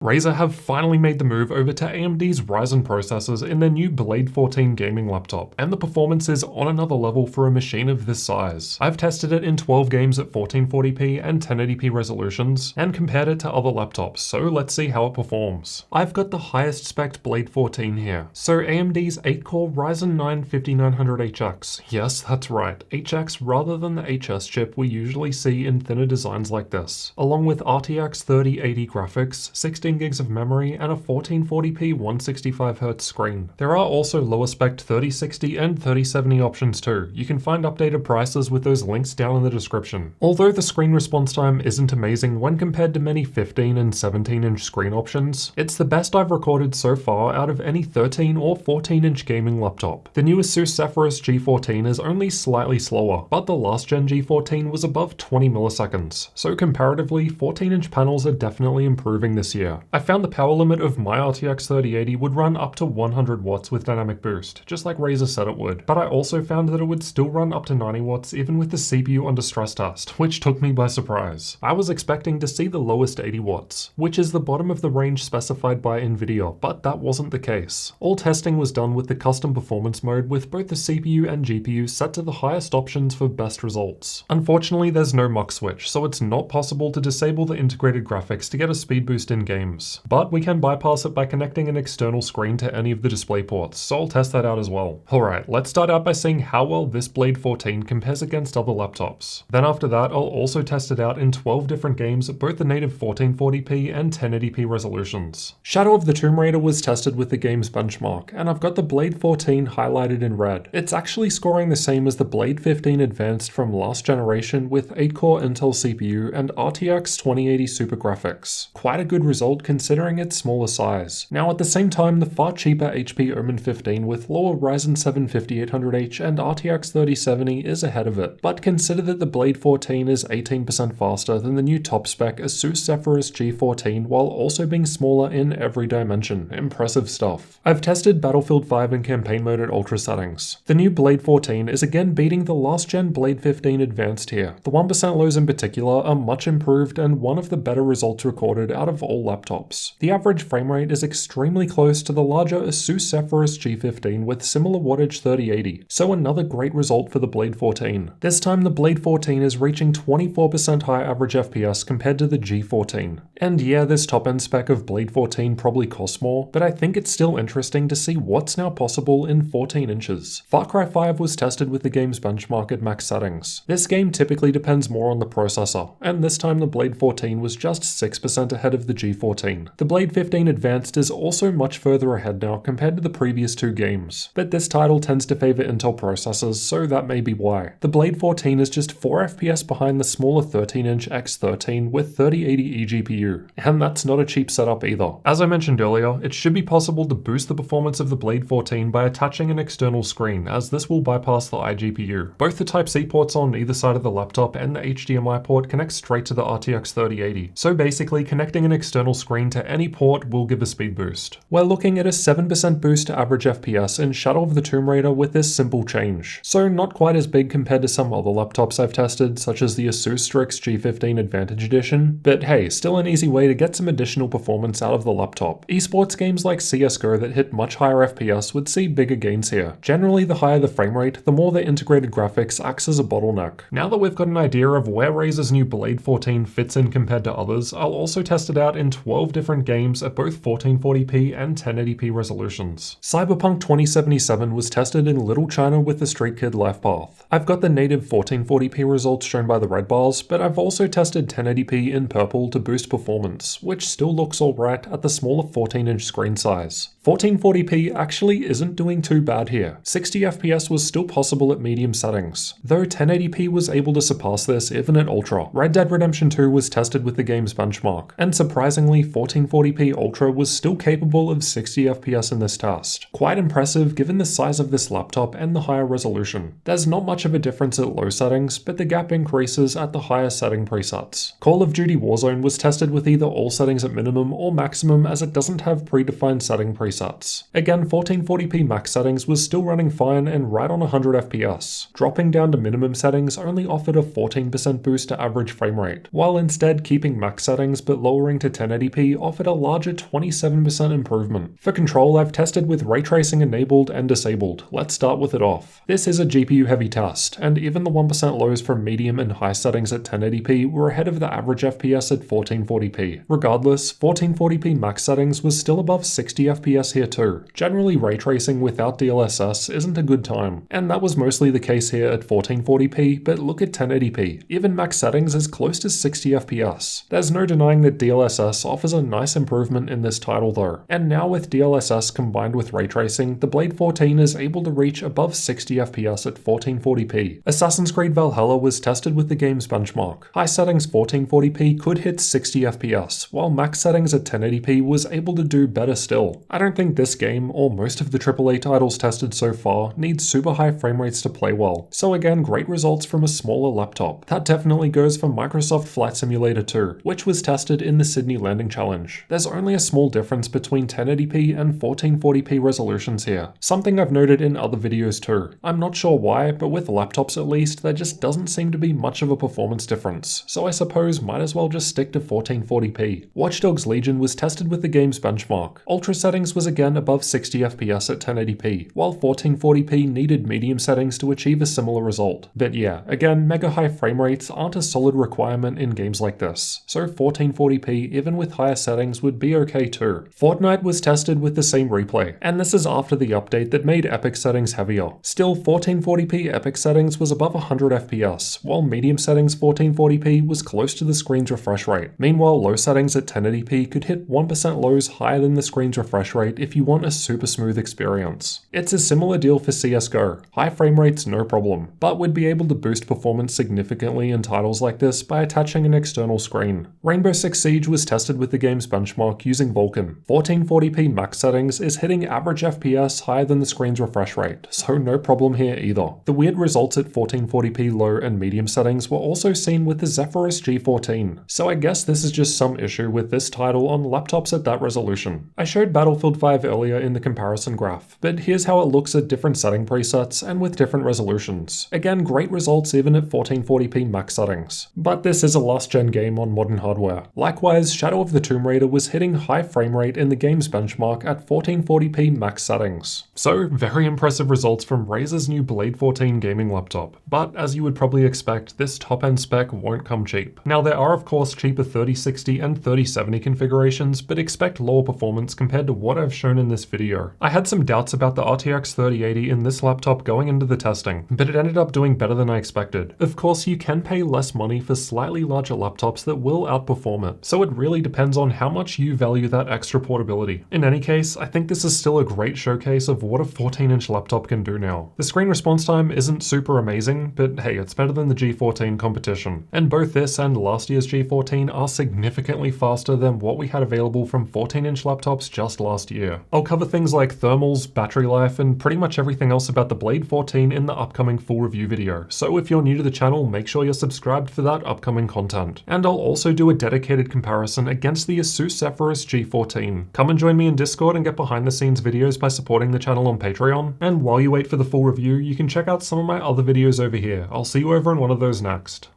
Razer have finally made the move over to AMD's Ryzen processors in their new Blade 14 gaming laptop, and the performance is on another level for a machine of this size. I've tested it in 12 games at 1440p and 1080p resolutions, and compared it to other laptops, so let's see how it performs. I've got the highest spec Blade 14 here, so AMD's 8-core Ryzen 9 5900HX. Yes, that's right, HX rather than the HS chip we usually see in thinner designs like this, along with RTX 3080 graphics, 16 gigs of memory, and a 1440p 165Hz screen. There are also lower spec 3060 and 3070 options too. You can find updated prices with those links down in the description. Although the screen response time isn't amazing when compared to many 15 and 17-inch screen options, it's the best I've recorded so far out of any 13 or 14-inch gaming laptop. The new Asus Zephyrus G14 is only slightly slower, but the last gen G14 was above 20 milliseconds, so comparatively 14-inch panels are definitely improving this year. I found the power limit of my RTX 3080 would run up to 100 watts with dynamic boost, just like Razer said it would, but I also found that it would still run up to 90 watts even with the CPU under stress test, which took me by surprise. I was expecting to see the lowest 80 watts, which is the bottom of the range specified by Nvidia, but that wasn't the case. All testing was done with the custom performance mode with both the CPU and GPU set to the highest options for best results. Unfortunately, there's no MUX Switch, so it's not possible to disable the integrated graphics to get a speed boost in game. But we can bypass it by connecting an external screen to any of the display ports, so I'll test that out as well. Alright, let's start out by seeing how well this Blade 14 compares against other laptops. Then after that, I'll also test it out in 12 different games at both the native 1440p and 1080p resolutions. Shadow of the Tomb Raider was tested with the game's benchmark, and I've got the Blade 14 highlighted in red. It's actually scoring the same as the Blade 15 Advanced from last generation with 8-core Intel CPU and RTX 2080 Super graphics. Quite a good result considering its smaller size. Now at the same time, the far cheaper HP Omen 15 with lower Ryzen 7 5800H and RTX 3070 is ahead of it, but consider that the Blade 14 is 18% faster than the new top spec Asus Zephyrus G14 while also being smaller in every dimension. Impressive stuff. I've tested Battlefield 5 in campaign mode at ultra settings. The new Blade 14 is again beating the last gen Blade 15 Advanced here. The 1% lows in particular are much improved and one of the better results recorded out of all laptops. The average frame rate is extremely close to the larger Asus Zephyrus G15 with similar wattage 3080, so another great result for the Blade 14. This time the Blade 14 is reaching 24% higher average FPS compared to the G14. And yeah, this top-end spec of Blade 14 probably costs more, but I think it's still interesting to see what's now possible in 14 inches. Far Cry 5 was tested with the game's benchmark at max settings. This game typically depends more on the processor, and this time the Blade 14 was just 6% ahead of the G14. The Blade 15 Advanced is also much further ahead now compared to the previous two games, but this title tends to favor Intel processors, so that may be why. The Blade 14 is just 4 FPS behind the smaller 13-inch X13 with 3080 eGPU, and that's not a cheap setup either. As I mentioned earlier, it should be possible to boost the performance of the Blade 14 by attaching an external screen, as this will bypass the iGPU. Both the Type-C ports on either side of the laptop and the HDMI port connect straight to the RTX 3080, so basically connecting an external screen to any port will give a speed boost. We're looking at a 7% boost to average FPS in Shadow of the Tomb Raider with this simple change. So not quite as big compared to some other laptops I've tested, such as the Asus Strix G15 Advantage Edition, but hey, still an easy way to get some additional performance out of the laptop. Esports games like CSGO that hit much higher FPS would see bigger gains here. Generally, the higher the frame rate, the more the integrated graphics acts as a bottleneck. Now that we've got an idea of where Razer's new Blade 14 fits in compared to others, I'll also test it out in 12 different games at both 1440p and 1080p resolutions. Cyberpunk 2077 was tested in Little China with the Street Kid Life Path. I've got the native 1440p results shown by the red bars, but I've also tested 1080p in purple to boost performance, which still looks alright at the smaller 14-inch screen size. 1440p actually isn't doing too bad here. 60 FPS was still possible at medium settings, though 1080p was able to surpass this even at ultra. Red Dead Redemption 2 was tested with the game's benchmark, and surprisingly 1440p Ultra was still capable of 60 FPS in this test. Quite impressive given the size of this laptop and the higher resolution. There's not much of a difference at low settings, but the gap increases at the higher setting presets. Call of Duty Warzone was tested with either all settings at minimum or maximum as it doesn't have predefined setting presets. presets. Again, 1440p max settings was still running fine and right on 100 FPS. Dropping down to minimum settings only offered a 14% boost to average frame rate, while instead keeping max settings but lowering to 1080p offered a larger 27% improvement. For control, I've tested with ray tracing enabled and disabled. Let's start with it off. This is a GPU heavy test, and even the 1% lows from medium and high settings at 1080p were ahead of the average FPS at 1440p. Regardless, 1440p max settings was still above 60 FPS here too. Generally, ray tracing without DLSS isn't a good time, and that was mostly the case here at 1440p, but look at 1080p. Even max settings is close to 60 FPS. There's no denying that DLSS offers a nice improvement in this title though, and now with DLSS combined with ray tracing, the Blade 14 is able to reach above 60 FPS at 1440p. Assassin's Creed Valhalla was tested with the game's benchmark. High settings 1440p could hit 60 FPS, while max settings at 1080p was able to do better still. I don't think this game, or most of the AAA titles tested so far, needs super high frame rates to play well, so again, great results from a smaller laptop. That definitely goes for Microsoft Flight Simulator 2, which was tested in the Sydney Landing Challenge. There's only a small difference between 1080p and 1440p resolutions here, something I've noted in other videos too. I'm not sure why, but with laptops at least, there just doesn't seem to be much of a performance difference, so I suppose might as well just stick to 1440p. Watch Dogs Legion was tested with the game's benchmark. Ultra settings was again above 60 FPS at 1080p, while 1440p needed medium settings to achieve a similar result. But yeah, again, mega high frame rates aren't a solid requirement in games like this, so 1440p even with higher settings would be okay too. Fortnite was tested with the same replay, and this is after the update that made epic settings heavier. Still, 1440p epic settings was above 100 FPS, while medium settings 1440p was close to the screen's refresh rate. Meanwhile, low settings at 1080p could hit 1% lows higher than the screen's refresh rate if you want a super smooth experience. It's a similar deal for CSGO. High frame rates no problem, but would be able to boost performance significantly in titles like this by attaching an external screen. Rainbow Six Siege was tested with the game's benchmark using Vulkan. 1440p max settings is hitting average FPS higher than the screen's refresh rate, so no problem here either. The weird results at 1440p low and medium settings were also seen with the Zephyrus G14, so I guess this is just some issue with this title on laptops at that resolution. I showed Battlefield 5 earlier in the comparison graph, but here's how it looks at different setting presets and with different resolutions. Again, great results even at 1440p max settings. But this is a last-gen game on modern hardware. Likewise, Shadow of the Tomb Raider was hitting high frame rate in the game's benchmark at 1440p max settings. So, very impressive results from Razer's new Blade 14 gaming laptop. But as you would probably expect, this top-end spec won't come cheap. Now, there are of course cheaper 3060 and 3070 configurations, but expect lower performance compared to what I've shown in this video. I had some doubts about the RTX 3080 in this laptop going into the testing, but it ended up doing better than I expected. Of course, you can pay less money for slightly larger laptops that will outperform it, so it really depends on how much you value that extra portability. In any case, I think this is still a great showcase of what a 14-inch laptop can do now. The screen response time isn't super amazing, but hey, it's better than the G14 competition. And both this and last year's G14 are significantly faster than what we had available from 14-inch laptops just last year. I'll cover things like thermals, battery life, and pretty much everything else about the Blade 14 in the upcoming full review video, so if you're new to the channel, make sure you're subscribed for that upcoming content. And I'll also do a dedicated comparison against the Asus Zephyrus G14. Come and join me in Discord and get behind the scenes videos by supporting the channel on Patreon, and while you wait for the full review, you can check out some of my other videos over here. I'll see you over in one of those next.